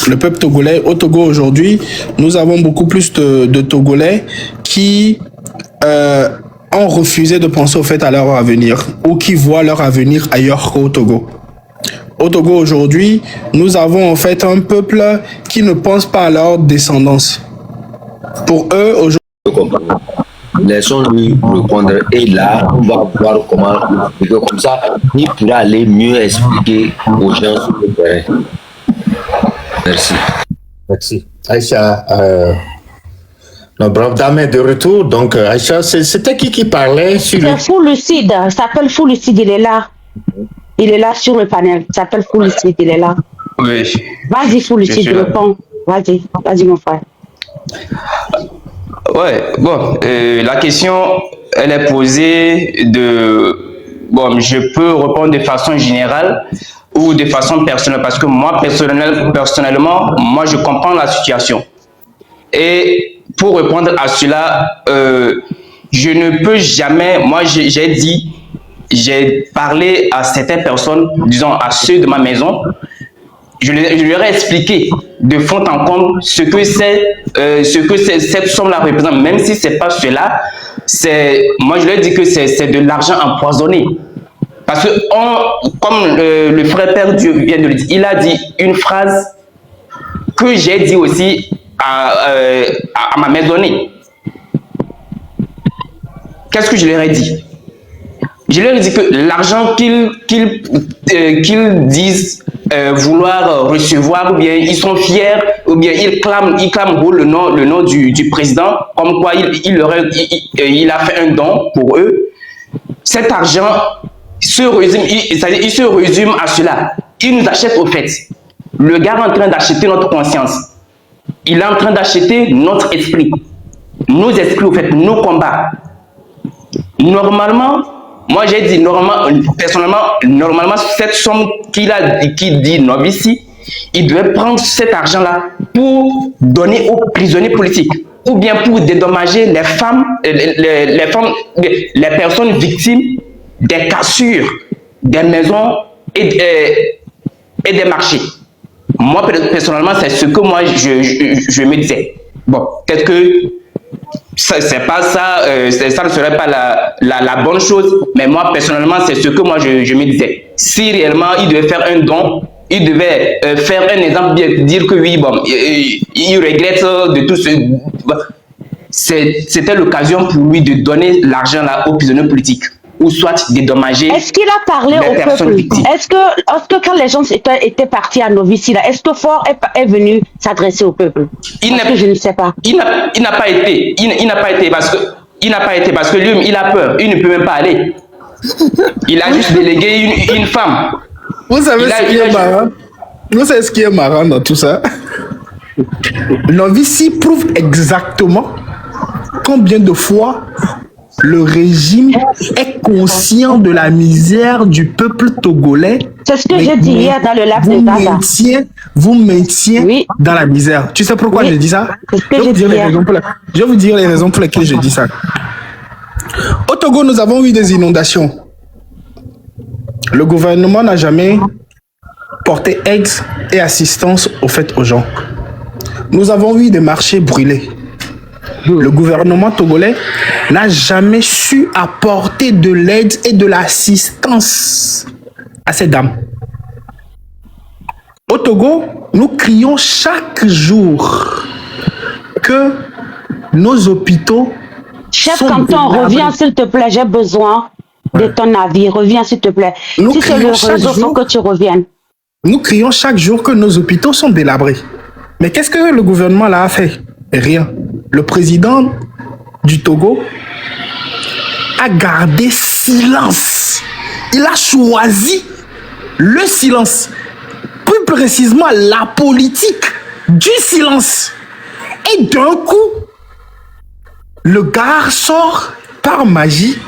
le peuple togolais. Au Togo aujourd'hui, nous avons beaucoup plus de Togolais qui ont refusé de penser au fait à leur avenir ou qui voient leur avenir ailleurs qu'au Togo. Au Togo aujourd'hui, nous avons en fait un peuple qui ne pense pas à leur descendance. Pour eux, aujourd'hui, laissons-lui répondre et là, on va voir comment, comme ça, il pourra aller mieux expliquer aux gens sur le terrain. Merci. Merci. Aïcha, notre brave dame est de retour. Donc, Aïcha, c'était qui parlait sur C'est Fouloucide, il s'appelle Fouloucide, il est là. Il est là sur le panel, il s'appelle Fouloucide, il est là. Oui. Vas-y Fouloucide, réponds. Vas-y mon frère. Ouais, bon, la question, elle est posée de... Bon, je peux répondre de façon générale ou de façon personnelle, parce que moi, personnellement, moi, je comprends la situation. Et pour répondre à cela, je ne peux jamais... Moi, j'ai parlé à certaines personnes, disons à ceux de ma maison, je leur ai expliqué de fond en comble ce que cette somme-là représente, même si c'est pas cela. Moi, je leur ai dit que c'est de l'argent empoisonné. Parce que, comme le frère Père Dieu vient de le dire, il a dit une phrase que j'ai dit aussi à ma maisonnée. Qu'est-ce que je leur ai dit? Je leur ai dit que l'argent qu'ils disent vouloir recevoir, ou bien ils sont fiers, ou bien ils clament le nom du président, comme quoi il a fait un don pour eux. Cet argent il se résume à cela. Il nous achète au fait. Le gars est en train d'acheter notre conscience. Il est en train d'acheter notre esprit. Nos esprits au fait, nos combats. Normalement, moi j'ai dit, normalement, cette somme qu'il dit Novici, il devait prendre cet argent-là pour donner aux prisonniers politiques ou bien pour dédommager les femmes, les personnes victimes des cassures, des maisons et des marchés. Moi, personnellement, c'est ce que moi je me disais. Bon, peut-être que c'est pas ça, ça ne serait pas la bonne chose, mais moi personnellement c'est ce que moi je me disais. Si réellement il devait faire un don, il devait faire un exemple, dire que oui, bon, il regrette de tout ce... C'était l'occasion pour lui de donner l'argent là aux prisonniers politiques, ou soit dédommager. Est-ce qu'il a parlé au peuple? Est-ce que quand les gens étaient partis à Novici, est-ce que Fort est venu s'adresser au peuple? Je ne sais pas. Il n'a pas été. Il n'a pas été parce que lui, il a peur. Il ne peut même pas aller. Il a juste délégué une femme. Vous savez ce qui est marrant? Vous savez ce qui est marrant dans tout ça? Novici prouve exactement combien de fois le régime est conscient de la misère du peuple togolais. C'est ce que j'ai dit hier dans le lac de Gaza. Vous maintient dans la misère. Tu sais pourquoi je dis ça? Je vais vous dire les raisons pour lesquelles je dis ça. Au Togo, nous avons eu des inondations. Le gouvernement n'a jamais porté aide et assistance aux gens. Nous avons eu des marchés brûlés. Le gouvernement togolais n'a jamais su apporter de l'aide et de l'assistance à ces dames. Au Togo, nous crions chaque jour que nos hôpitaux... Chef Canton, reviens s'il te plaît, j'ai besoin de ton avis. Reviens s'il te plaît. Si c'est le réseau, il faut que tu reviennes. Nous crions chaque jour que nos hôpitaux sont délabrés. Mais qu'est-ce que le gouvernement là a fait? Rien. Le président du Togo a gardé silence. Il a choisi le silence. Plus précisément, la politique du silence. Et d'un coup, le gars sort par magie.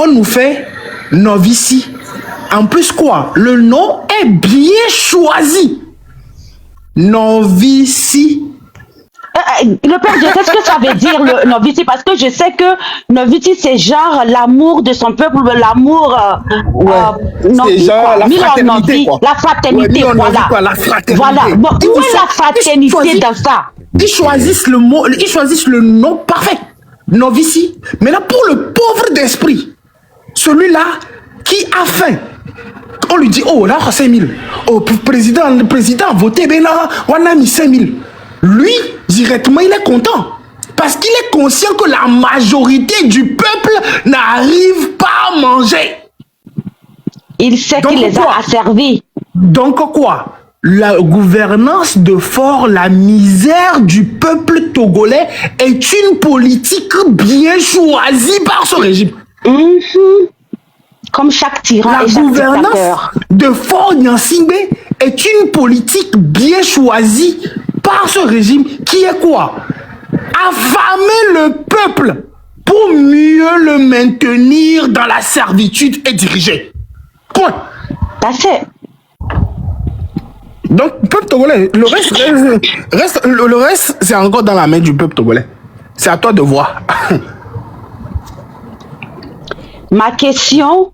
On nous fait Novici. En plus quoi? Le nom est bien choisi. Novici. le peuple, je sais ce que ça veut dire, le Novici, parce que je sais que Novici, c'est genre l'amour de son peuple, l'amour, c'est genre la fraternité, quoi. La fraternité, Ouais, voilà. Quoi, la fraternité. Voilà. Bon, où est la fraternité dans ça? Ils choisissent le mot, ils choisissent le nom parfait. Novici. Maintenant, pour le pauvre d'esprit, celui-là qui a faim, on lui dit, oh là, 5 000. Oh, le président a voté, ben là, on a mis 5 000. Lui, directement, il est content. Parce qu'il est conscient que la majorité du peuple n'arrive pas à manger. Il sait qu'il les a asservis. Donc quoi? La gouvernance de fort, la misère du peuple togolais est une politique bien choisie par ce régime. Comme chaque tyran La et chaque gouvernance dictateur. de Fort Nyansingbe est une politique bien choisie par ce régime qui est quoi? Affamer le peuple pour mieux le maintenir dans la servitude et diriger. Point. That's it. Donc, le peuple togolais, le reste, c'est encore dans la main du peuple togolais. C'est à toi de voir. Ma question,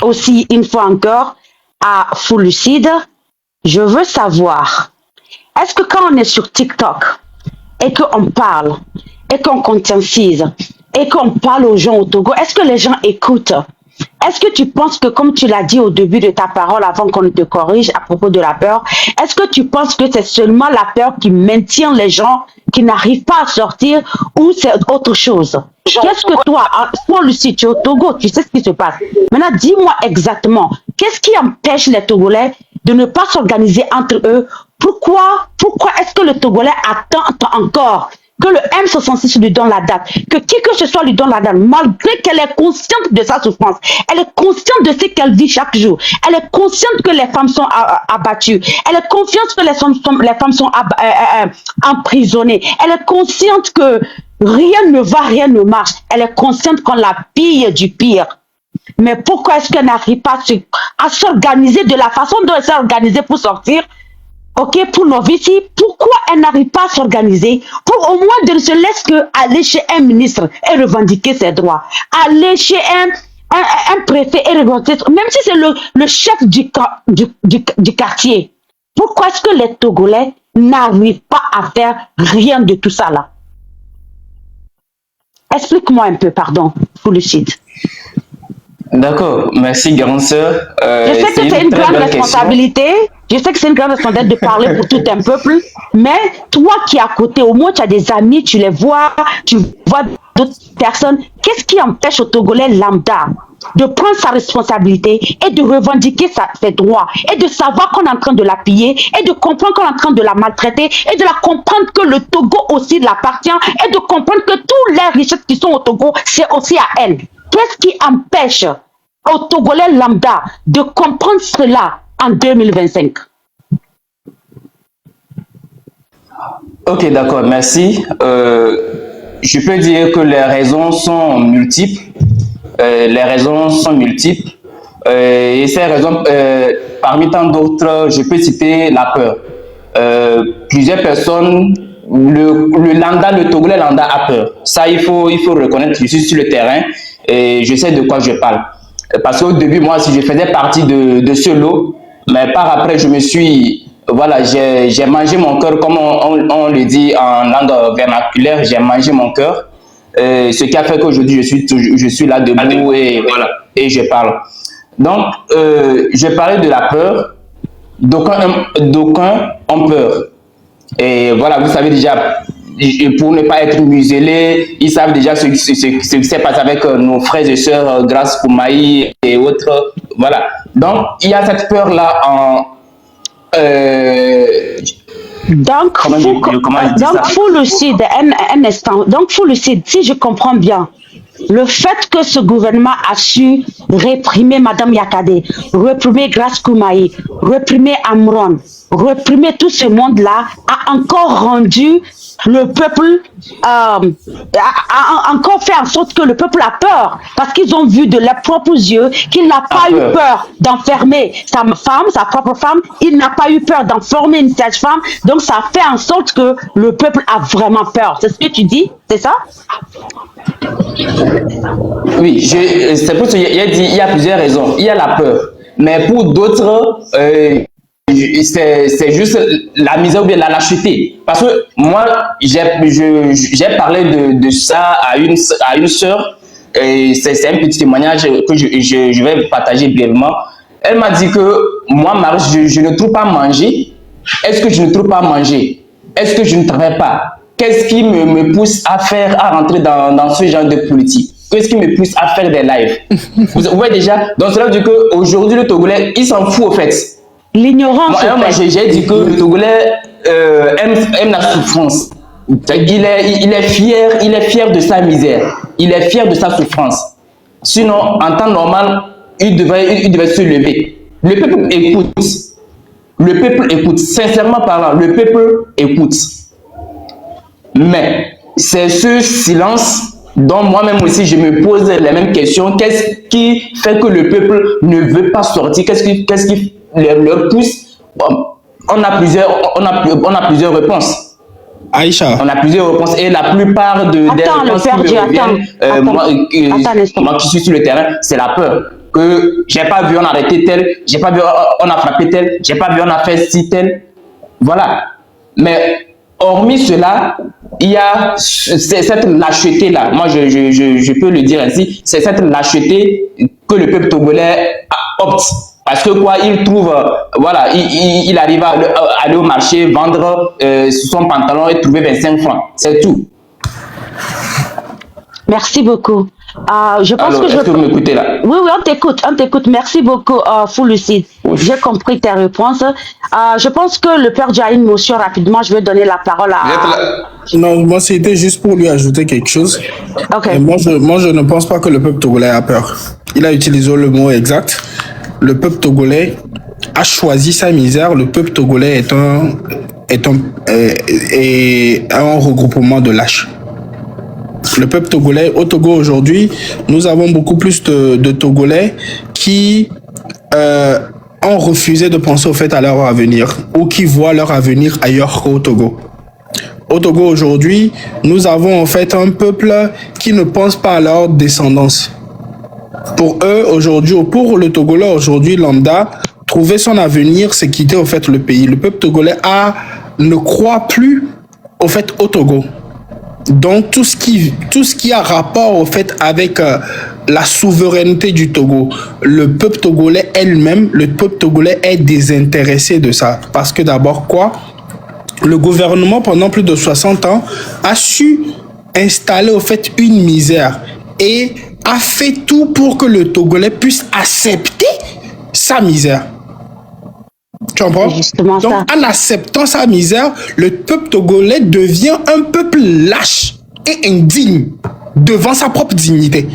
aussi une fois encore, à Fulucide, je veux savoir, est-ce que quand on est sur TikTok et qu'on parle, et qu'on conscientise, et qu'on parle aux gens au Togo, est-ce que les gens écoutent? Est-ce que tu penses que, comme tu l'as dit au début de ta parole, avant qu'on ne te corrige à propos de la peur, est-ce que tu penses que c'est seulement la peur qui maintient les gens qui n'arrivent pas à sortir, ou c'est autre chose? Qu'est-ce que toi, pour le site, tu es au Togo, tu sais ce qui se passe. Maintenant, dis-moi exactement, qu'est-ce qui empêche les Togolais de ne pas s'organiser entre eux? Pourquoi est-ce que le Togolais attend encore que le M66 lui donne la date, que qui que ce soit lui donne la date, malgré qu'elle est consciente de sa souffrance, elle est consciente de ce qu'elle vit chaque jour, elle est consciente que les femmes sont abattues, elle est consciente que les femmes sont emprisonnées, elle est consciente que rien ne va, rien ne marche, elle est consciente qu'on la pille du pire. Mais pourquoi est-ce qu'elle n'arrive pas à s'organiser de la façon dont elle s'est organisée pour sortir? Ok, pour Novici, pourquoi elle n'arrive pas à s'organiser pour au moins ne se laisser qu'aller chez un ministre et revendiquer ses droits, aller chez un préfet et revendiquer, même si c'est le chef du quartier. Pourquoi est-ce que les Togolais n'arrivent pas à faire rien de tout ça là? Explique-moi un peu, pardon, pour le site. D'accord, merci grande sœur. Je sais que c'est une grande responsabilité. Je sais que c'est une grande responsabilité de parler pour tout un peuple. Mais toi qui es à côté, au moins tu as des amis, tu les vois, tu vois d'autres personnes. Qu'est-ce qui empêche au Togolais lambda de prendre sa responsabilité et de revendiquer ses droits et de savoir qu'on est en train de la piller et de comprendre qu'on est en train de la maltraiter et de la comprendre que le Togo aussi l'appartient et de comprendre que toutes les richesses qui sont au Togo, c'est aussi à elle. Qu'est-ce qui empêche au Togolais lambda de comprendre cela en 2025? Ok, d'accord, merci. Je peux dire que les raisons sont multiples. Et ces raisons, parmi tant d'autres, je peux citer la peur. Plusieurs personnes, le lambda, le Togolais lambda a peur. Ça, il faut reconnaître. Je suis sur le terrain et je sais de quoi je parle. Parce qu'au début, moi, si je faisais partie de ce lot, mais par après, je me suis... Voilà, j'ai mangé mon cœur, comme on le dit en langue vernaculaire, j'ai mangé mon cœur. Ce qui a fait qu'aujourd'hui, je suis là debout et, voilà, et je parle. Donc, je parlais de la peur. D'aucuns ont peur. Et voilà, vous savez déjà, pour ne pas être muselé, ils savent déjà ce qui s'est passé avec nos frères et sœurs, Grace Koumaï et autres. Voilà. Donc, il y a cette peur-là Donc, Fulucide, un instant. Donc, Fulucide, si je comprends bien, le fait que ce gouvernement a su réprimer Madame Yakade, réprimer Grace Koumaï, réprimer Amron, réprimer tout ce monde-là, a encore rendu le peuple, a encore fait en sorte que le peuple a peur, parce qu'ils ont vu de leurs propres yeux qu'il n'a pas eu peur d'enfermer sa femme, sa propre femme, il n'a pas eu peur d'enfermer une telle femme, donc ça fait en sorte que le peuple a vraiment peur. C'est ce que tu dis, c'est ça? Oui, c'est pour ça qu'il y a plusieurs raisons. Il y a la peur, mais pour d'autres, c'est juste la misère ou bien la lâcheté. Parce que moi, j'ai parlé de ça à une sœur, et c'est un petit témoignage que je vais partager brièvement. Elle m'a dit que moi, Marie, je ne trouve pas à manger. Est-ce que je ne trouve pas à manger? Est-ce que je ne travaille pas? Qu'est-ce qui me pousse à rentrer dans ce genre de politique? Qu'est-ce qui me pousse à faire des lives? Vous voyez déjà, donc cela veut dire qu'aujourd'hui, le Togolais, il s'en fout au fait. L'ignorance. Moi, j'ai dit que le Togolais aime la souffrance. Il est fier de sa misère. Il est fier de sa souffrance. Sinon, en temps normal, il devait se lever. Le peuple écoute. Le peuple écoute. Sincèrement parlant, le peuple écoute. Mais c'est ce silence dont moi-même aussi je me pose les mêmes questions. Qu'est-ce qui fait que le peuple ne veut pas sortir? Qu'est-ce qui leur pousse? On a plusieurs réponses. Aïcha. On a plusieurs réponses et la plupart des réponses qui me reviennent, moi qui suis sur le terrain, c'est la peur. Que j'ai pas vu on a arrêté tel, j'ai pas vu on a frappé tel, j'ai pas vu on a fait si tel. Voilà. Mais hormis cela, il y a cette lâcheté-là. Moi, je peux le dire ainsi. C'est cette lâcheté que le peuple togolais opte. Parce que quoi, il trouve, voilà, il arrive à aller au marché, vendre son pantalon et trouver 25 francs. C'est tout. Merci beaucoup. Je pense alors, est-ce que vous m'écoutez là? Oui, on t'écoute. Merci beaucoup, Fouloucide. Oui. J'ai compris tes réponses. Je pense que le père a une motion rapidement. Je vais donner la parole à... Non, moi, c'était juste pour lui ajouter quelque chose. Okay. Et moi, je ne pense pas que le peuple togolais a peur. Il a utilisé le mot exact. Le peuple togolais a choisi sa misère. Le peuple togolais est un regroupement de lâches. Le peuple togolais, au Togo aujourd'hui, nous avons beaucoup plus de Togolais qui ont refusé de penser au fait à leur avenir ou qui voient leur avenir ailleurs qu'au Togo. Au Togo aujourd'hui, nous avons en fait un peuple qui ne pense pas à leur descendance. Pour eux aujourd'hui, ou pour le Togolais aujourd'hui lambda, trouver son avenir, c'est quitter au fait le pays. Le peuple togolais ne croit plus au fait au Togo. Donc tout ce qui a rapport au fait avec la souveraineté du Togo, le peuple togolais le peuple togolais est désintéressé de ça. Parce que d'abord quoi? Le gouvernement pendant plus de 60 ans a su installer au fait une misère et a fait tout pour que le Togolais puisse accepter sa misère. Tu comprends? Donc, en acceptant sa misère, le peuple togolais devient un peuple lâche et indigne devant sa propre dignité.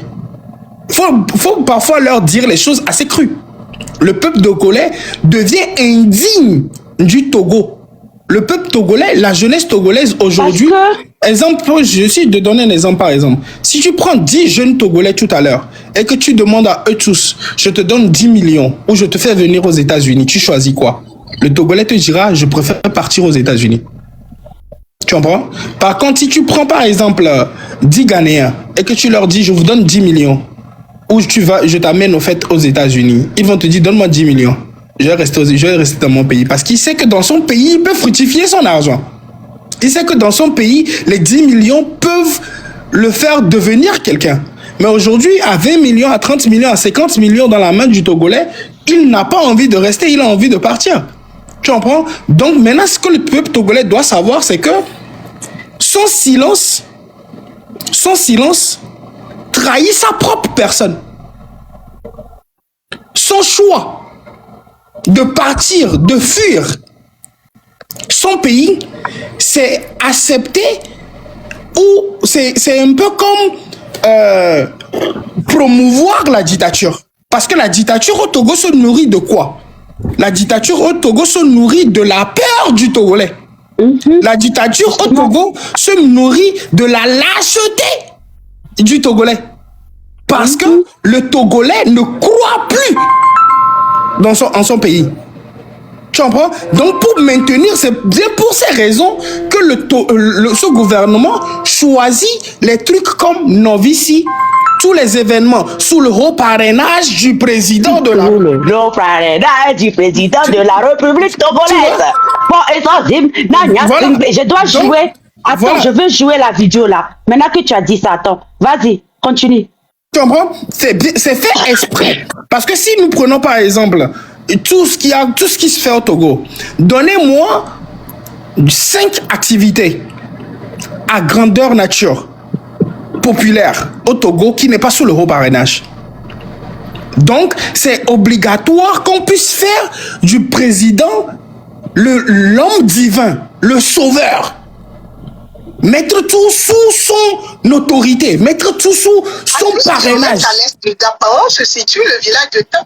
Faut parfois leur dire les choses assez crues. Le peuple togolais devient indigne du Togo. Le peuple togolais, la jeunesse togolaise aujourd'hui, exemple, je suis de donner un exemple par exemple. Si tu prends 10 jeunes togolais tout à l'heure et que tu demandes à eux tous, je te donne 10 millions ou je te fais venir aux États-Unis, tu choisis quoi? Le Togolais te dira, je préfère partir aux États-Unis. Tu comprends? Par contre, si tu prends par exemple 10 Ghanéens et que tu leur dis, je vous donne 10 millions, ou je t'amène au fait aux États-Unis, ils vont te dire, donne-moi 10 millions. Je vais rester dans mon pays. Parce qu'il sait que dans son pays, il peut fructifier son argent. Il sait que dans son pays, les 10 millions peuvent le faire devenir quelqu'un. Mais aujourd'hui, à 20 millions, à 30 millions, à 50 millions dans la main du Togolais, il n'a pas envie de rester, il a envie de partir. Tu comprends? Donc maintenant, ce que le peuple togolais doit savoir, c'est que son silence trahit sa propre personne. Son choix de partir, de fuir son pays, c'est accepter ou c'est un peu comme promouvoir la dictature. Parce que la dictature au Togo se nourrit de quoi? La dictature au Togo se nourrit de la peur du Togolais. La dictature au Togo se nourrit de la lâcheté du Togolais. Parce que le Togolais ne croit plus en son pays. Tu comprends? Donc, pour maintenir, c'est bien pour ces raisons que ce gouvernement choisit les trucs comme Novici, tous les événements sous le haut parrainage du président de la République. Le haut parrainage du président de la République togolaise. Bon, et ça, voilà. Je dois jouer. Attends, voilà. Je veux jouer la vidéo là. Maintenant que tu as dit ça, attends. Vas-y, continue. Tu comprends? C'est fait exprès. Parce que si nous prenons par exemple tout ce qui se fait au Togo, donnez-moi 5 activités à grandeur nature populaire au Togo qui n'est pas sous le haut parrainage. Donc, c'est obligatoire qu'on puisse faire du président l'homme divin, le sauveur. Mettre tout sous son autorité, mettre tout sous son parrainage. À l'est de Dapao se situe le village de Top.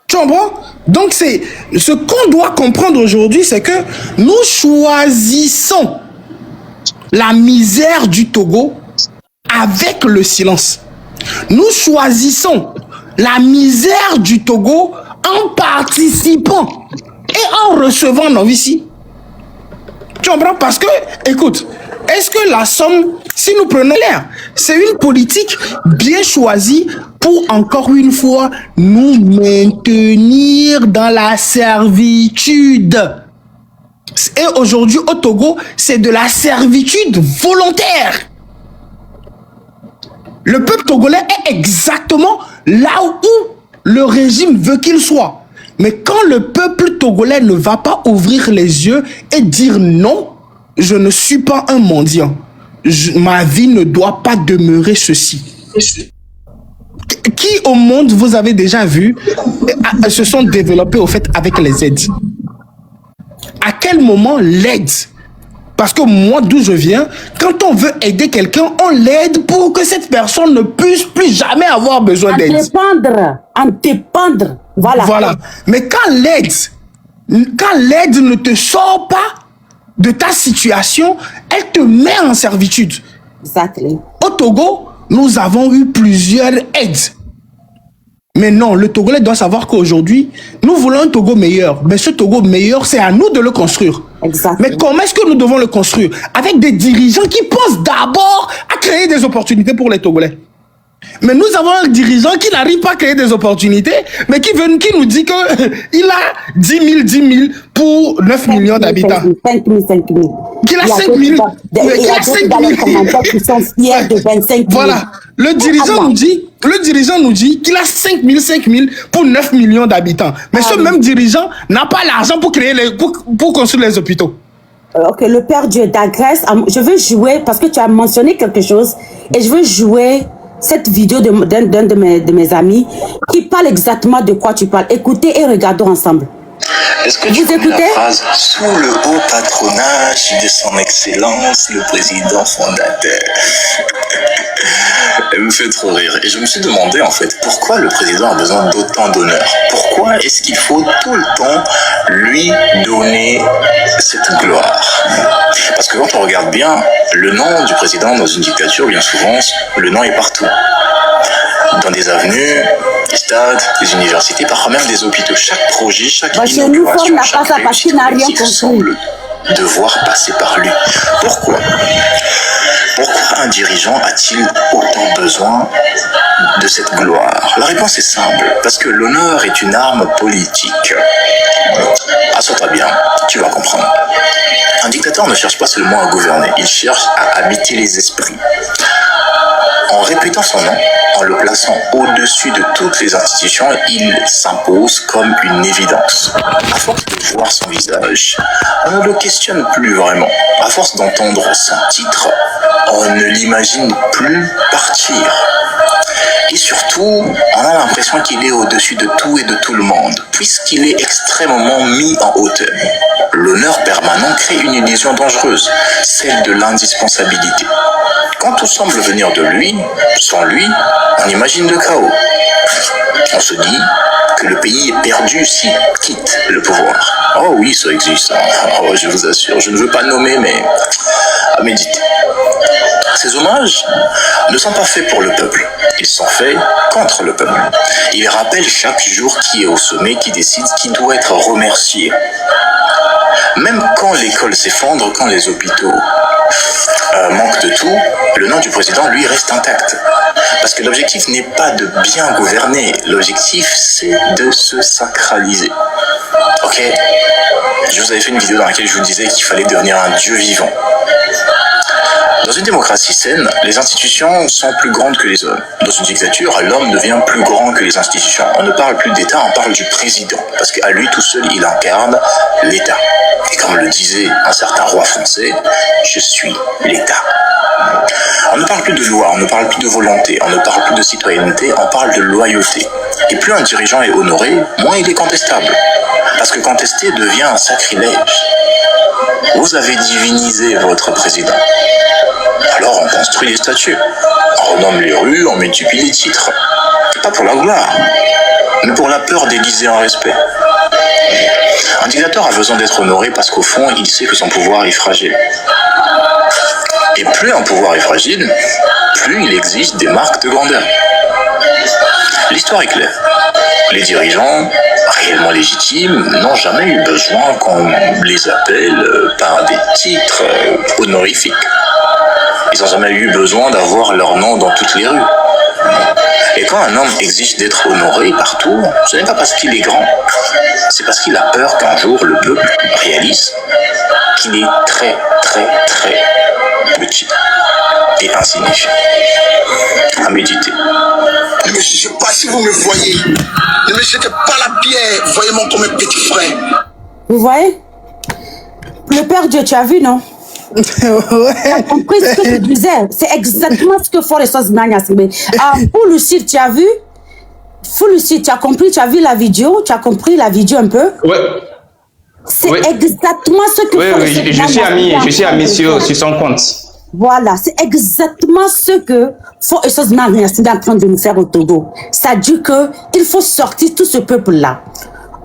Tu comprends? Donc, c'est ce qu'on doit comprendre aujourd'hui, c'est que nous choisissons la misère du Togo avec le silence. Nous choisissons la misère du Togo en participant et en recevant nos ici. Tu comprends? Parce que, écoute, est-ce que la somme, si nous prenons l'air, c'est une politique bien choisie pour, encore une fois, nous maintenir dans la servitude. Et aujourd'hui, au Togo, c'est de la servitude volontaire. Le peuple togolais est exactement là où le régime veut qu'il soit. Mais quand le peuple togolais ne va pas ouvrir les yeux et dire non, je ne suis pas un mendiant. Ma vie ne doit pas demeurer ceci. Qui au monde vous avez déjà vu se sont développés au fait avec les aides? À quel moment l'aide? Parce que moi, d'où je viens, quand on veut aider quelqu'un, on l'aide pour que cette personne ne puisse plus jamais avoir besoin d'aide. En dépendre. Voilà. Mais quand l'aide ne te sort pas de ta situation, elle te met en servitude. Exactement. Au Togo, nous avons eu plusieurs aides. Mais non, le Togolais doit savoir qu'aujourd'hui, nous voulons un Togo meilleur. Mais ce Togo meilleur, c'est à nous de le construire. Exactement. Mais comment est-ce que nous devons le construire? Avec des dirigeants qui pensent d'abord à créer des opportunités pour les Togolais. Mais nous avons un dirigeant qui n'arrive pas à créer des opportunités, mais qui nous dit qu'il a 10 000 pour 9 millions d'habitants. 5 000. Qu'il a 5 000. Il y a 5 000 commentaires qui sont fiers de 25 000. Voilà. Le dirigeant nous dit qu'il a 5 000 pour 9 millions d'habitants. Mais ce même dirigeant n'a pas l'argent pour construire les hôpitaux. Ok, le Père Dieu d'agresse. Je veux jouer, parce que tu as mentionné quelque chose, et je veux jouer cette vidéo d'un de mes amis qui parle exactement de quoi tu parles. Écoutez et regardons ensemble. Est-ce que tu connais la phrase « Sous le haut patronage de son excellence, le président fondateur » Elle me fait trop rire. Et je me suis demandé, en fait, pourquoi le président a besoin d'autant d'honneur? Pourquoi est-ce qu'il faut tout le temps lui donner cette gloire? Parce que quand on regarde bien, le nom du président dans une dictature, bien souvent, le nom est partout. Dans des avenues, des stades, des universités, parfois même des hôpitaux. Chaque projet, chaque inauguration, chaque réussite semble devoir passer par lui. Pourquoi un dirigeant a-t-il autant besoin de cette gloire? La réponse est simple, parce que l'honneur est une arme politique. Assois-toi bien, tu vas comprendre. Un dictateur ne cherche pas seulement à gouverner, il cherche à habiter les esprits. En réputant son nom, en le plaçant au-dessus de toutes les institutions, il s'impose comme une évidence. À force de voir son visage, on ne le questionne plus vraiment. À force d'entendre son titre, on ne l'imagine plus partir. Et surtout, on a l'impression qu'il est au-dessus de tout et de tout le monde, puisqu'il est extrêmement mis en hauteur. L'honneur permanent crée une illusion dangereuse, celle de l'indispensabilité. Quand tout semble venir de lui, sans lui, on imagine le chaos. On se dit, que le pays est perdu s'il quitte le pouvoir. Oh oui, ça existe. Oh, je vous assure, je ne veux pas nommer, mais à méditer. Ces hommages ne sont pas faits pour le peuple, ils sont faits contre le peuple. Ils rappellent chaque jour qui est au sommet, qui décide, qui doit être remercié. Même quand l'école s'effondre, quand les hôpitaux manquent de tout, le nom du président, lui, reste intact. Parce que l'objectif n'est pas de bien gouverner, l'objectif, c'est de se sacraliser. Ok? Je vous avais fait une vidéo dans laquelle je vous disais qu'il fallait devenir un dieu vivant. Dans une démocratie saine, les institutions sont plus grandes que les hommes. Dans une dictature, l'homme devient plus grand que les institutions. On ne parle plus d'État, on parle du président. Parce qu'à lui tout seul, il incarne l'État. Et comme le disait un certain roi français, je suis l'État. On ne parle plus de loi, on ne parle plus de volonté, on ne parle plus de citoyenneté, on parle de loyauté. Et plus un dirigeant est honoré, moins il est contestable. Parce que contester devient un sacrilège. Vous avez divinisé votre président. Alors on construit des statues, on renomme les rues, on multiplie les titres. Pas pour la gloire, mais pour la peur déguiser en respect. Un dictateur a besoin d'être honoré parce qu'au fond, il sait que son pouvoir est fragile. Et plus un pouvoir est fragile, plus il exige des marques de grandeur. L'histoire est claire. Les dirigeants, réellement légitimes, n'ont jamais eu besoin qu'on les appelle par des titres honorifiques. Ils n'ont jamais eu besoin d'avoir leur nom dans toutes les rues. Et quand un homme exige d'être honoré partout, ce n'est pas parce qu'il est grand, c'est parce qu'il a peur qu'un jour le peuple réalise qu'il est très petit et insignifiant. À méditer. Ne me jugez pas si vous me voyez. Ne me jetez pas la pierre. Voyez-moi comme un petit frère. Vous voyez? Le Père Dieu, tu as vu, non? Ouais. Tu as compris ce que tu disais. C'est exactement ce que font les choses Nanya. Pour Lucide, tu as vu? Pour Lucide, tu as compris, tu as vu la vidéo? Tu as compris la vidéo un peu? Ouais. C'est Oui. exactement ce que font les choses Je suis ami sur son compte. Voilà, c'est exactement ce que font les choses Nanya en train de nous faire au Togo. Ça dit que il faut sortir tout ce peuple-là.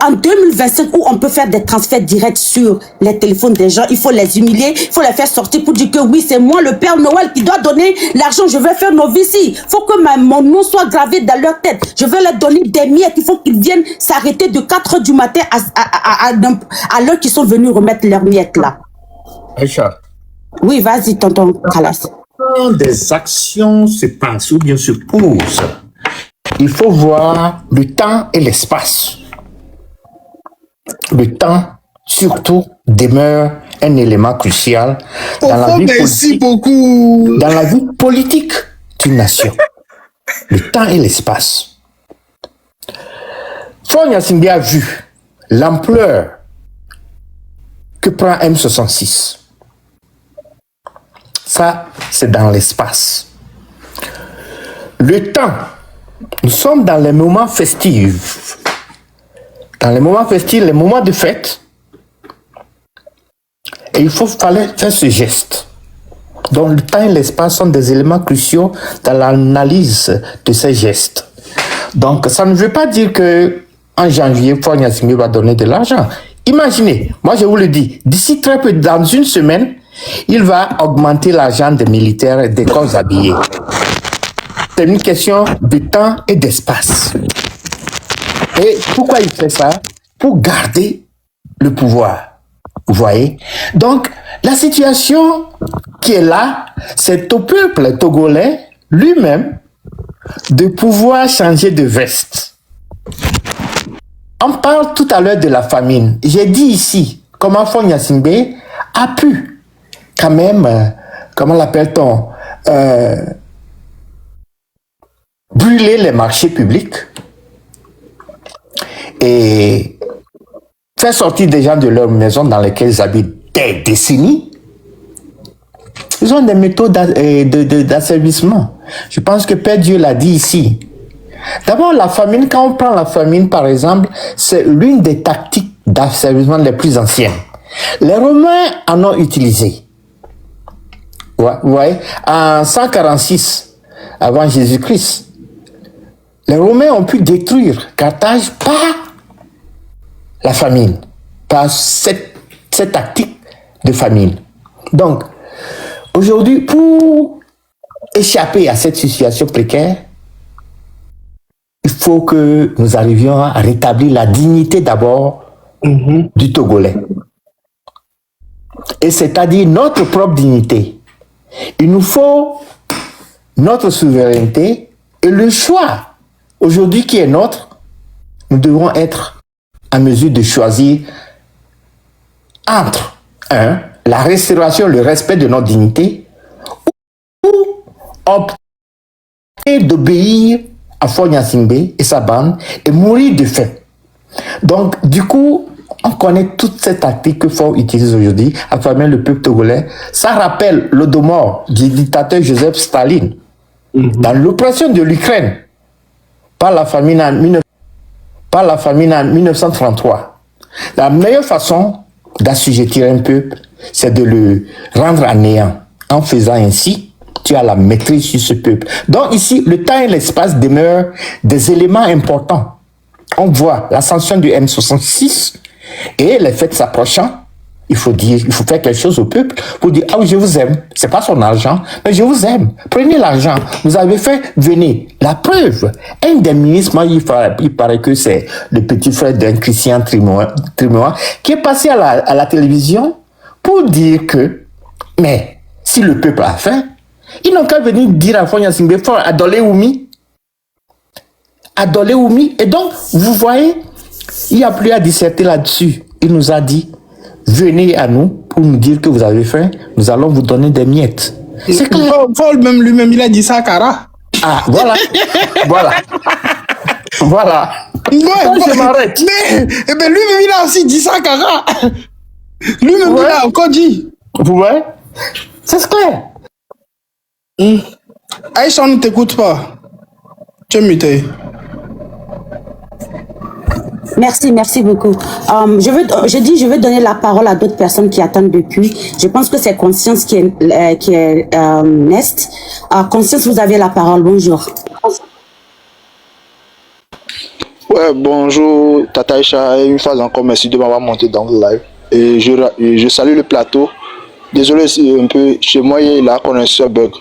En 2025, où on peut faire des transferts directs sur les téléphones des gens, il faut les humilier, il faut les faire sortir pour dire que oui, c'est moi le Père Noël qui doit donner l'argent, je vais faire nos vies. Il faut que mon nom soit gravé dans leur tête. Je vais leur donner des miettes, il faut qu'ils viennent s'arrêter de 4 h du matin à l'heure qu'ils sont venus remettre leurs miettes là. Aïcha, Oui, vas-y, tonton Kalas. quand des actions se passent ou bien se posent, il faut voir le temps et l'espace. Le temps, surtout, demeure un élément crucial dans la vie Merci politique, beaucoup. dans la vie politique d'une nation. Le temps et l'espace. Faure Gnassingbé a vu l'ampleur que prend M66. Ça, c'est dans l'espace. Le temps, nous sommes dans les moments festifs. Dans les moments festifs, les moments de fête, et fallait faire ce geste. Donc le temps et l'espace sont des éléments cruciaux dans l'analyse de ces gestes. Donc ça ne veut pas dire que en janvier, Faure Gnassingbé va donner de l'argent. Imaginez, moi je vous le dis, d'ici très peu, dans une semaine, il va augmenter l'argent des militaires et des corps habillés. C'est une question de temps et d'espace. Et pourquoi il fait ça? Pour garder le pouvoir. Vous voyez? Donc, la situation qui est là, c'est au peuple togolais lui-même de pouvoir changer de veste. On parle tout à l'heure de la famine. J'ai dit ici comment Faure Gnassingbé a pu quand même, comment l'appelle-t-on, brûler les marchés publics et faire sortir des gens de leur maison dans lesquelles ils habitent des décennies. Ils ont des méthodes d'asservissement. Je pense que Père Dieu l'a dit ici. D'abord, la famine, quand on prend la famine, par exemple, c'est l'une des tactiques d'asservissement les plus anciennes. Les Romains en ont utilisé. Ouais, en 146 avant Jésus-Christ, Les Romains ont pu détruire Carthage par la famine, par cette tactique de famine. Donc, aujourd'hui, pour échapper à cette situation précaire, il faut que nous arrivions à rétablir la dignité d'abord du Togolais. Et c'est-à-dire notre propre dignité. Il nous faut notre souveraineté et le choix aujourd'hui qui est nôtre. Nous devons être en mesure de choisir entre la restauration, le respect de notre dignité ou opter d'obéir à Faure Gnassingbé et sa bande et mourir de faim. Donc, du coup, on connaît toute cette tactique que Faure utilise aujourd'hui à travers le peuple togolais. Ça rappelle l'Holodomor du dictateur Joseph Staline dans l'oppression de l'Ukraine par la famine en 1933. La meilleure façon d'assujettir un peuple, c'est de le rendre à néant. En faisant ainsi, tu as la maîtrise sur ce peuple. Donc ici, le temps et l'espace demeurent des éléments importants. On voit l'ascension du M66 et les fêtes s'approchant. Il faut faire quelque chose au peuple pour dire, ah oui, je vous aime. C'est pas son argent, mais je vous aime. Prenez l'argent. Vous avez fait, venez. La preuve, un des ministres, moi, il paraît que c'est le petit frère d'un Christian Trimois, qui est passé à la télévision pour dire que, mais, si le peuple a faim, ils n'ont qu'à venir dire à Faure Gnassingbé, Adolé Oumi. Et donc, vous voyez, il n'y a plus à disserter là-dessus. Il nous a dit, venez à nous pour nous dire que vous avez faim, nous allons vous donner des miettes. C'est clair. Paul même lui-même, il a dit ça à Kara. Ah, voilà. Voilà. Je m'arrête. Mais lui-même, il a aussi dit ça à Kara. Lui-même, il a encore dit. Vous voyez? C'est clair. Aïcha, on ne t'écoute pas. Tu es muté. Merci beaucoup. Je vais donner la parole à d'autres personnes qui attendent depuis. Je pense que c'est Conscience qui est next. Conscience, vous avez la parole. Bonjour. Ouais, bonjour Tata Aïcha. Une fois encore, merci de m'avoir monté dans le live. Et je salue le plateau. Désolé si un peu chez moi, il y a la connexion bug.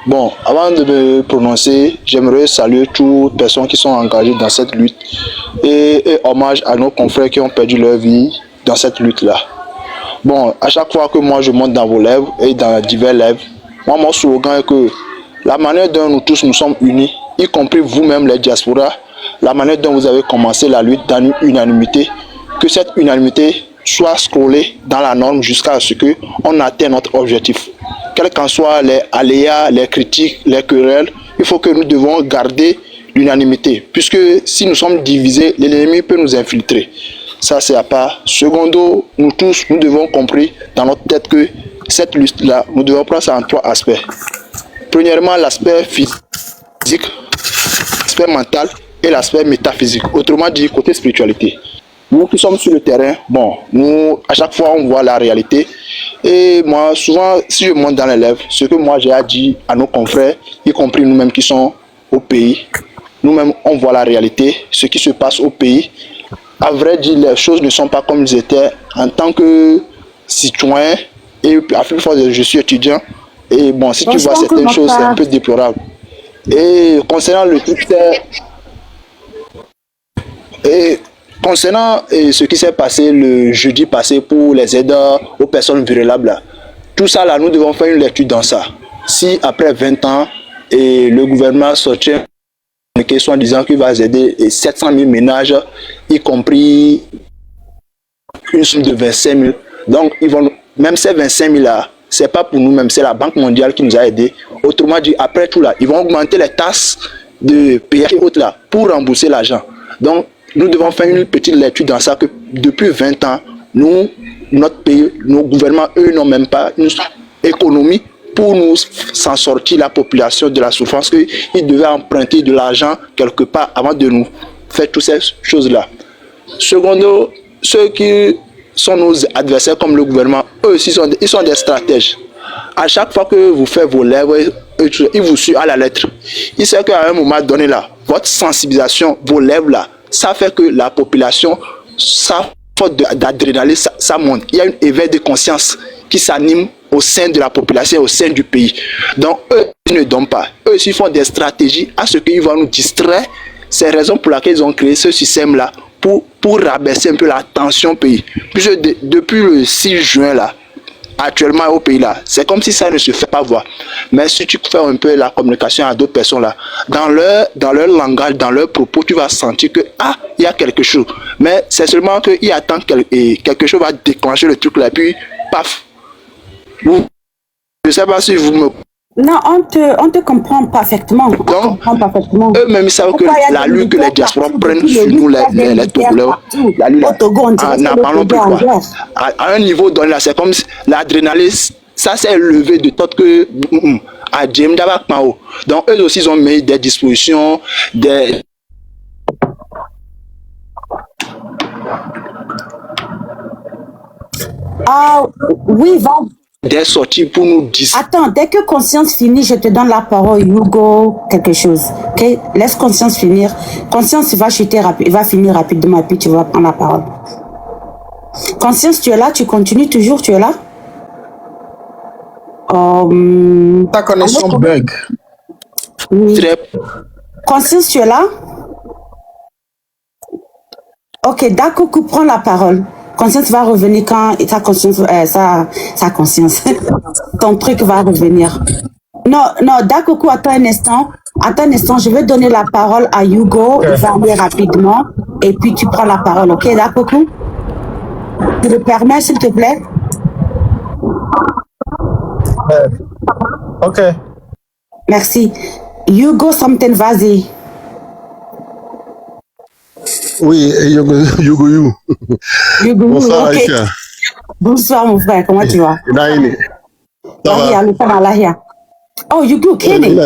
Bon, avant de me prononcer, j'aimerais saluer toutes les personnes qui sont engagées dans cette lutte et hommage à nos confrères qui ont perdu leur vie dans cette lutte-là. Bon, à chaque fois que moi je monte dans vos lèvres et dans divers lèvres, moi mon slogan est que la manière dont nous tous nous sommes unis, y compris vous-même les diasporas, la manière dont vous avez commencé la lutte dans l'unanimité, que cette unanimité soit scrollée dans la norme jusqu'à ce qu'on atteigne notre objectif. Quels qu'en soient les aléas, les critiques, les querelles, il faut que nous devons garder l'unanimité. Puisque si nous sommes divisés, l'ennemi peut nous infiltrer. Ça, c'est à part. Secondo, nous tous, nous devons compris dans notre tête que cette lutte-là, nous devons prendre ça en trois aspects. Premièrement, l'aspect physique, l'aspect mental et l'aspect métaphysique. Autrement dit, côté spiritualité. Nous qui sommes sur le terrain, bon, nous, à chaque fois, on voit la réalité. Et moi, souvent, si je monte dans les lèvres, ce que moi j'ai à dire à nos confrères, y compris nous-mêmes qui sont au pays, nous-mêmes, on voit la réalité, ce qui se passe au pays. À vrai dire, les choses ne sont pas comme elles étaient en tant que citoyen. Et à plus force, je suis étudiant. Et bon, si tu vois certaines choses, c'est un peu déplorable. Et concernant le truc, concernant ce qui s'est passé le jeudi passé pour les aides aux personnes vulnérables, là, tout ça, là, nous devons faire une lecture dans ça. Si après 20 ans, et le gouvernement sortit une question en disant qu'il va aider 700 000 ménages, y compris une somme de 25 000. Donc, ils vont, même ces 25 000 là, c'est pas pour nous-mêmes, c'est la Banque mondiale qui nous a aidés. Autrement dit, après tout là, ils vont augmenter les tasses de péage et autres là pour rembourser l'argent. Donc, nous devons faire une petite lecture dans ça que depuis 20 ans, nous, notre pays, nos gouvernements, eux n'ont même pas une économie pour nous s'en sortir la population de la souffrance. Ils devaient emprunter de l'argent quelque part avant de nous faire toutes ces choses-là. Secondo, ceux qui sont nos adversaires comme le gouvernement, eux aussi ils sont des stratèges. À chaque fois que vous faites vos lèvres, ils vous suivent à la lettre. Ils savent qu'à un moment donné là, votre sensibilisation, vos lèvres là, ça fait que la population, sa faute d'adrénaline, ça monte. Il y a un éveil de conscience qui s'anime au sein de la population, au sein du pays. Donc, eux, ils ne dorment pas. Eux, ils font des stratégies à ce qu'ils vont nous distraire. C'est la raison pour laquelle ils ont créé ce système-là, pour rabaisser un peu la tension au pays. Puisque depuis le 6 juin, là, actuellement au pays là, c'est comme si ça ne se fait pas voir. Mais si tu fais un peu la communication à d'autres personnes là, dans leur langage, dans leurs propos, tu vas sentir que il y a quelque chose. Mais c'est seulement qu'il attend quelque chose va déclencher le truc là, puis paf. Je ne sais pas si vous me... Non, on te comprend parfaitement. Donc, eux-mêmes, ils savent que la lutte que les diasporas prennent sur nous, les Togolais, la lutte, n'en parlons plus quoi. À un niveau donné, là, c'est comme si l'adrénaline, ça s'est élevé de sorte que à Djem Dabak Mao. Donc, eux aussi, ils ont mis des dispositions, des... Oui, va. Des sorties pour nous dire. Attends, dès que Conscience finit, je te donne la parole, Hugo, quelque chose. Ok? Laisse Conscience finir. Conscience, il va chuter il va finir rapidement et puis tu vas prendre la parole. Conscience, tu es là? Tu continues toujours? Tu es là? Ta connexion bug. Oui. Conscience, tu es là? Ok, d'accord, prends la parole. Conscience va revenir quand ta conscience, sa conscience, ton truc va revenir. Non, d'accord, attends un instant, je vais donner la parole à Hugo, il va aller rapidement, et puis tu prends la parole, ok, d'accord? Tu le permets, s'il te plaît? Ok. Merci. Hugo Somten, vas-y. Oui, Yugo. Bonsoir, okay. Aïcha. Bonsoir, mon frère, comment tu vas? Naïni. Ça va? Oh, Yugo, Kenny. Nini.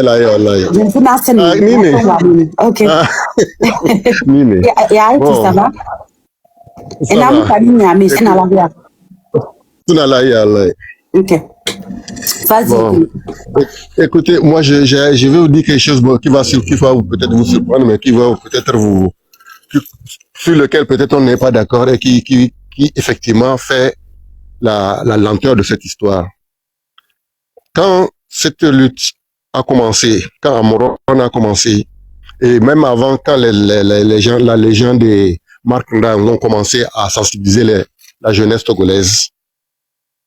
Ok. Nini. Ça va? Ok. Vas-y. Bon. Écoutez, moi, je vais vous dire quelque chose qui va peut-être vous surprendre, mais qui va peut-être sur lequel peut-être on n'est pas d'accord et qui effectivement fait la lenteur de cette histoire. Quand cette lutte a commencé, quand Amoron a commencé, et même avant, quand la Légion des Marc Ndang ont commencé à sensibiliser la jeunesse togolaise,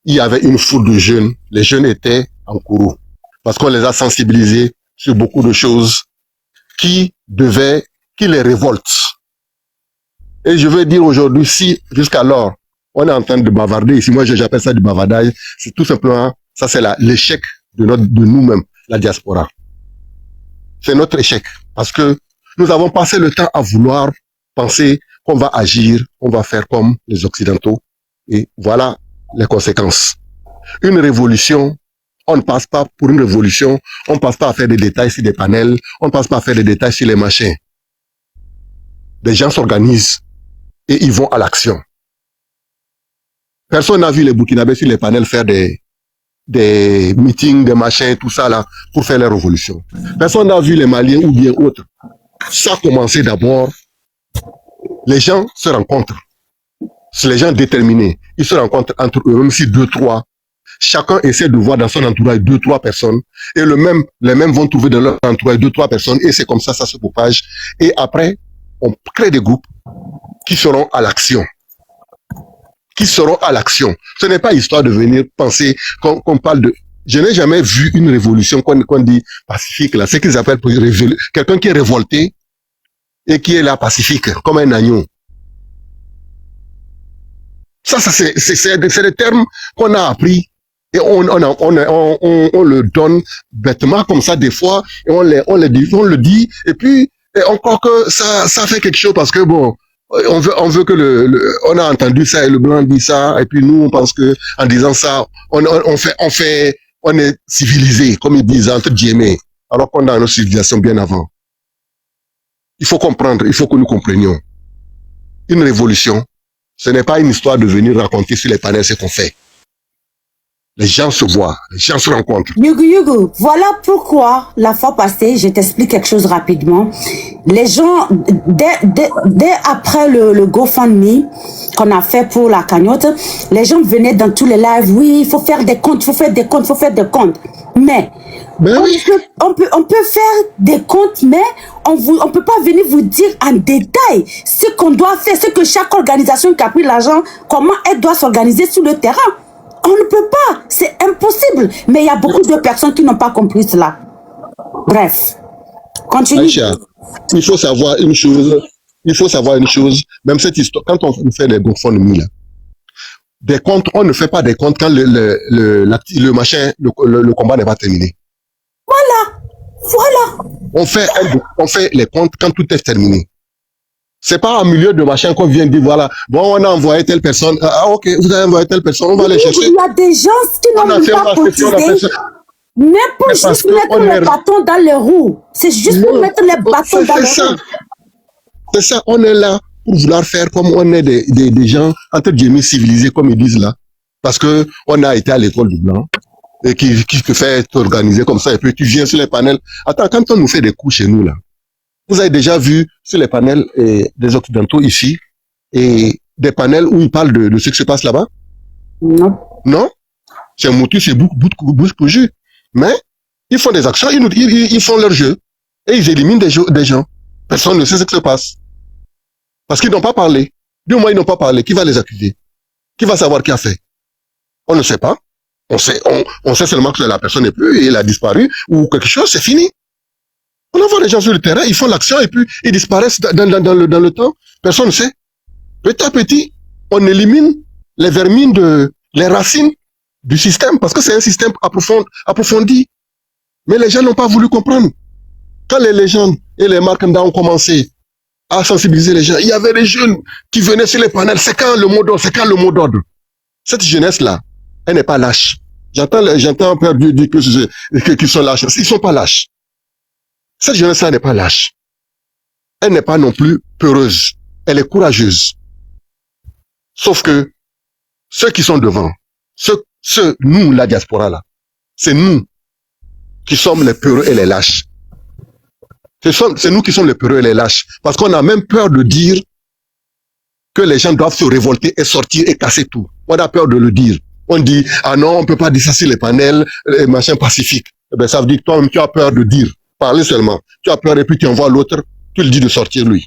il y avait une foule de jeunes. Les jeunes étaient en courroux parce qu'on les a sensibilisés sur beaucoup de choses qui les révoltent. Et je veux dire aujourd'hui, si jusqu'alors, on est en train de bavarder ici, moi j'appelle ça du bavardage, c'est tout simplement, ça c'est l'échec de nous-mêmes, la diaspora. C'est notre échec, parce que nous avons passé le temps à vouloir penser qu'on va agir, qu'on va faire comme les Occidentaux, et voilà les conséquences. Une révolution, on ne passe pas pour une révolution, on ne passe pas à faire des détails sur des panels, on ne passe pas à faire des détails sur les machins. Des gens s'organisent et ils vont à l'action. Personne n'a vu les Burkinabés sur les panels faire des meetings, des machins, tout ça là, pour faire la révolution. Personne n'a vu les Maliens ou bien autres. Ça a commencé d'abord. Les gens se rencontrent. C'est les gens déterminés. Ils se rencontrent entre eux, même si 2, 3. Chacun essaie de voir dans son entourage 2, 3 personnes. Et les mêmes vont trouver dans leur entourage 2, 3 personnes. Et c'est comme ça se propage. Et après, on crée des groupes qui seront à l'action. Ce n'est pas histoire de venir penser qu'on parle de... Je n'ai jamais vu une révolution qu'on dit pacifique, là. C'est qu'ils appellent quelqu'un qui est révolté et qui est là pacifique, comme un agneau. Ça c'est des termes qu'on a appris et on le donne bêtement comme ça des fois et on le dit et puis on croit que ça fait quelque chose parce que bon, on veut que on a entendu ça et le blanc dit ça et puis nous on pense que en disant ça on est civilisé comme ils disent entre guillemets alors qu'on a une civilisation bien avant. Il faut comprendre, il faut que nous comprenions. Une révolution, ce n'est pas une histoire de venir raconter sur les panels ce qu'on fait. Les gens se voient, les gens se rencontrent. Yugu, voilà pourquoi la fois passée, je t'explique quelque chose rapidement. Les gens, dès après le GoFundMe qu'on a fait pour la cagnotte, les gens venaient dans tous les lives. Oui, il faut faire des comptes, il faut faire des comptes, il faut faire des comptes. Mais on peut faire des comptes, mais on peut pas venir vous dire en détail ce qu'on doit faire, ce que chaque organisation qui a pris l'argent, comment elle doit s'organiser sur le terrain. On ne peut pas, c'est impossible. Mais il y a beaucoup de personnes qui n'ont pas compris cela. Bref, continue. Aïcha, il faut savoir une chose, même cette histoire, quand on fait des GoFundMe, là, des comptes, on ne fait pas des comptes quand le combat n'est pas terminé. Voilà. On fait les comptes quand tout est terminé. C'est pas en milieu de machin qu'on vient dire, voilà, bon, on a envoyé telle personne, ok, vous avez envoyé telle personne, on va aller chercher. Il y a des gens qui n'ont pas cotisé, même pour juste mettre les bâtons dans les roues. C'est juste pour mettre les bâtons dans les roues. C'est ça, on est là pour vouloir faire comme on est des gens, entre guillemets, civilisés, comme ils disent là. Parce que on a été à l'école du blanc, et qui te fait t'organiser comme ça, et puis tu viens sur les panels. Attends, quand on nous fait des coups chez nous là, vous avez déjà vu sur les panels des Occidentaux ici, et des panels où ils parlent de ce qui se passe là-bas? Non. Non? C'est Moutou, c'est bouche pour jus. Mais ils font des actions, ils font leur jeu, et ils éliminent des gens. Personne ne sait ce qui se passe. Parce qu'ils n'ont pas parlé. Du moins, ils n'ont pas parlé. Qui va les accuser? Qui va savoir qui a fait? On ne sait pas. On sait seulement que la personne n'est plus, et elle a disparu, ou quelque chose, c'est fini. On envoie les gens sur le terrain, ils font l'action et puis ils disparaissent dans le temps. Personne ne sait. Petit à petit, on élimine les vermines les racines du système parce que c'est un système approfondi. Mais les gens n'ont pas voulu comprendre. Quand les légendes et les marques ont commencé à sensibiliser les gens, il y avait des jeunes qui venaient sur les panels. C'est quand le mot d'ordre? Cette jeunesse-là, elle n'est pas lâche. J'entends Père Dieu dire qu'ils sont lâches. Ils ne sont pas lâches. Cette jeunesse-là n'est pas lâche. Elle n'est pas non plus peureuse. Elle est courageuse. Sauf que ceux qui sont devant, nous, la diaspora là, c'est nous qui sommes les peureux et les lâches. C'est nous qui sommes les peureux et les lâches. Parce qu'on a même peur de dire que les gens doivent se révolter et sortir et casser tout. On a peur de le dire. On dit, ah non, on ne peut pas dire ça sur les panels, les machins pacifiques. Eh bien, ça veut dire que toi-même, tu as peur de dire. Parler seulement. Tu as peur et puis tu envoies l'autre, tu lui dis de sortir lui.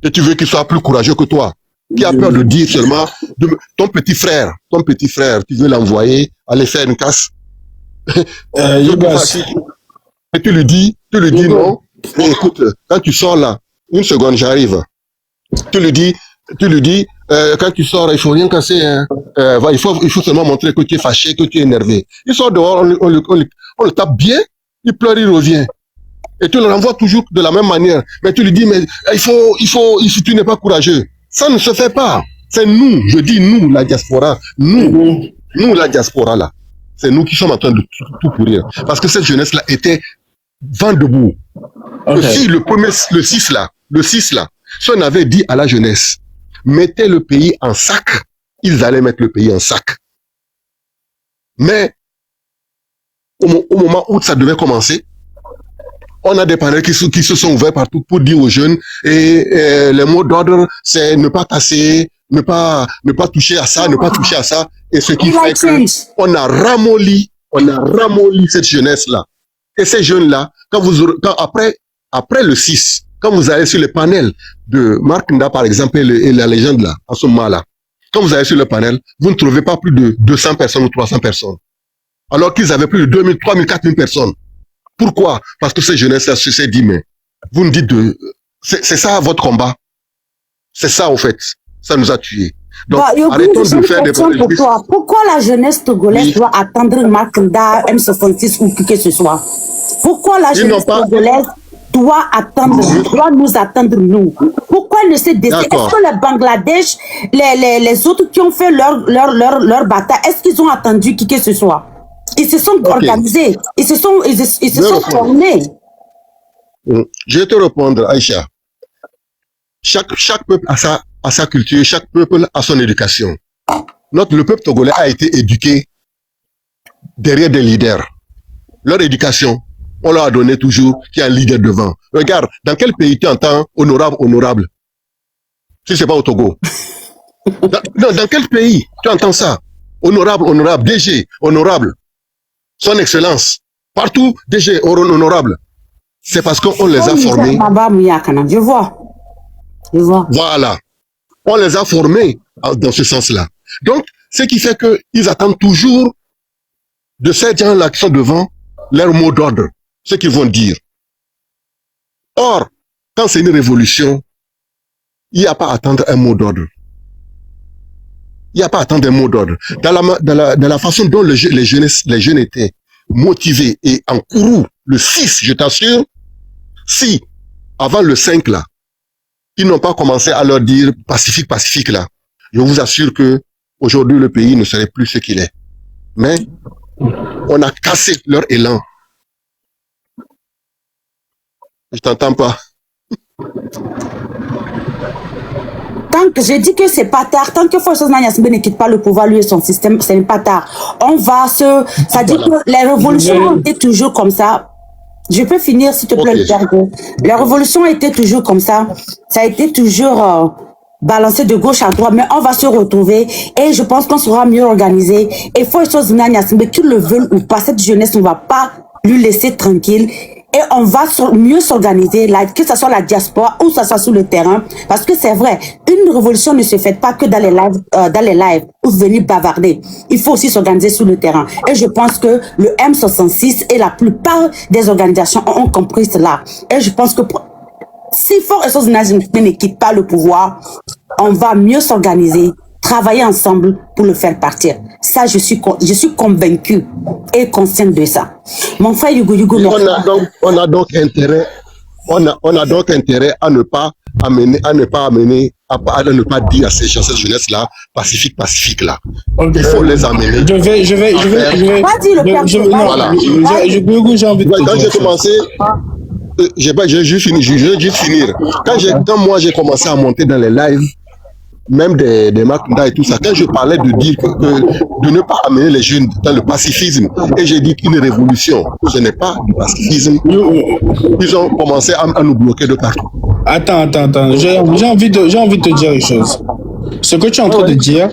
Et tu veux qu'il soit plus courageux que toi. Qui a peur de dire seulement, ton petit frère, tu veux l'envoyer, aller faire une casse. Et tu lui dis non. Et écoute, quand tu sors là, une seconde, j'arrive. Tu lui dis, quand tu sors, il faut rien casser. Hein. Il faut seulement montrer que tu es fâché, que tu es énervé. Il sort dehors, on le tape bien, il pleure, il revient. Et tu le renvoies toujours de la même manière. Mais tu lui dis, mais tu n'es pas courageux. Ça ne se fait pas. C'est nous, je dis nous, la diaspora. Nous, la diaspora là. C'est nous qui sommes en train de tout pourrir. Parce que cette jeunesse-là était vent debout. Okay. Le 6 là, si on avait dit à la jeunesse, mettez le pays en sac, ils allaient mettre le pays en sac. Mais, au moment où ça devait commencer, on a des panels qui se sont ouverts partout pour dire aux jeunes, et les mots d'ordre, c'est ne pas casser, ne pas toucher à ça, ne pas toucher à ça, et ce qui fait que on a ramolli cette jeunesse-là. Et ces jeunes-là, après le 6, quand vous allez sur les panels de Marc Nda, par exemple, et la légende là, en ce moment-là, quand vous allez sur le panel, vous ne trouvez pas plus de 200 personnes ou 300 personnes. Alors qu'ils avaient plus de 2000, 3000, 4000 personnes. Pourquoi? Parce que ces jeunesses-là se sont dit, mais vous me dites c'est ça votre combat. C'est ça, au fait. Ça nous a tués. Donc, arrêtons de faire des pour toi. Pourquoi la jeunesse togolaise doit attendre Marc Nda, M66 ou qui que ce soit? Pourquoi la jeunesse togolaise doit nous attendre, nous? Pourquoi elle ne s'est décidé? Est-ce que le Bangladesh, les autres qui ont fait leur bataille, est-ce qu'ils ont attendu qui que ce soit? Ils se sont organisés, ils se sont formés. Je vais te répondre, Aïcha. Chaque peuple a sa culture, chaque peuple a son éducation. Le peuple togolais a été éduqué derrière des leaders. Leur éducation, on leur a donné toujours qu'il y a un leader devant. Regarde, dans quel pays tu entends honorable, honorable? Si c'est pas au Togo. Dans quel pays tu entends ça? Honorable, honorable, DG, honorable. Son Excellence. Partout, DG, honorable. C'est parce qu'on les a formés. Je vois. Je vois. Voilà. On les a formés dans ce sens-là. Donc, ce qui fait qu'ils attendent toujours de ces gens-là qui sont devant leur mot d'ordre, ce qu'ils vont dire. Or, quand c'est une révolution, il n'y a pas à attendre un mot d'ordre. Il n'y a pas à attendre un mot d'ordre. Dans la façon dont les jeunes étaient motivés et en courroux, le 6, je t'assure, si, avant le 5 là, ils n'ont pas commencé à leur dire pacifique, pacifique là, je vous assure que aujourd'hui le pays ne serait plus ce qu'il est. Mais on a cassé leur élan. Je t'entends pas. Tant que je dis que c'est pas tard, tant que Forces Nanyasbe ne quitte pas le pouvoir, lui et son système, ce n'est pas tard. On va se... Ça dit que les révolutions étaient toujours comme ça. Je peux finir, s'il te plaît, les révolutions étaient toujours comme ça. Ça a été toujours balancé de gauche à droite, mais on va se retrouver et je pense qu'on sera mieux organisé. Et Forces Nanyasbe, qu'ils le veulent ou pas, cette jeunesse, on ne va pas lui laisser tranquille. Et on va mieux s'organiser, que ce soit la diaspora ou que ce soit sur le terrain. Parce que c'est vrai, une révolution ne se fait pas que dans les lives ou venir bavarder. Il faut aussi s'organiser sur le terrain. Et je pense que le M66 et la plupart des organisations ont compris cela. Et je pense que si Forces ne quitte pas le pouvoir, on va mieux s'organiser, travailler ensemble pour le faire partir. Ça, je suis convaincu et consciente de ça. Mon frère Yugo, on a donc intérêt à ne pas dire à ces gens, cette jeunesse-là, pacifique là. Il faut les amener. Je vais. Voilà. J'ai envie de quand j'ai commencé, je vais juste finir. Quand moi j'ai commencé à monter dans les lives, même des Makunda et tout ça, quand je parlais de dire de ne pas amener les jeunes dans le pacifisme, et j'ai dit qu'une révolution, ce n'est pas du pacifisme, ils ont commencé à nous bloquer de partout. Attends, j'ai envie de te dire une chose. Ce que tu es en train de dire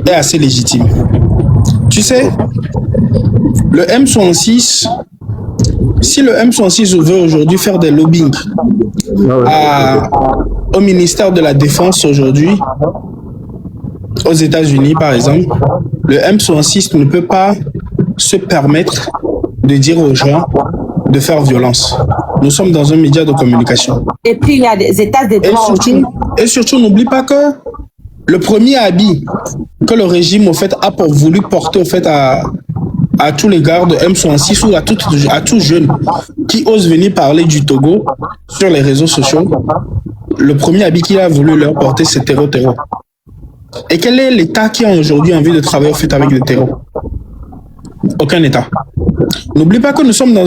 est assez légitime. Tu sais, le M66, si le M66 veut aujourd'hui faire des lobbying au ministère de la Défense aujourd'hui, aux États-Unis par exemple, le M66 ne peut pas se permettre de dire aux gens de faire violence. Nous sommes dans un média de communication. Et puis il y a des États de droit. Et surtout, n'oublie pas que le premier habit que le régime a voulu porter à tous les gars de M66 ou à tout jeune qui ose venir parler du Togo sur les réseaux sociaux, le premier habit qu'il a voulu leur porter, c'est terreau. Et quel est l'État qui a aujourd'hui envie de travailler avec le terreau? Aucun État. N'oublie pas que nous sommes dans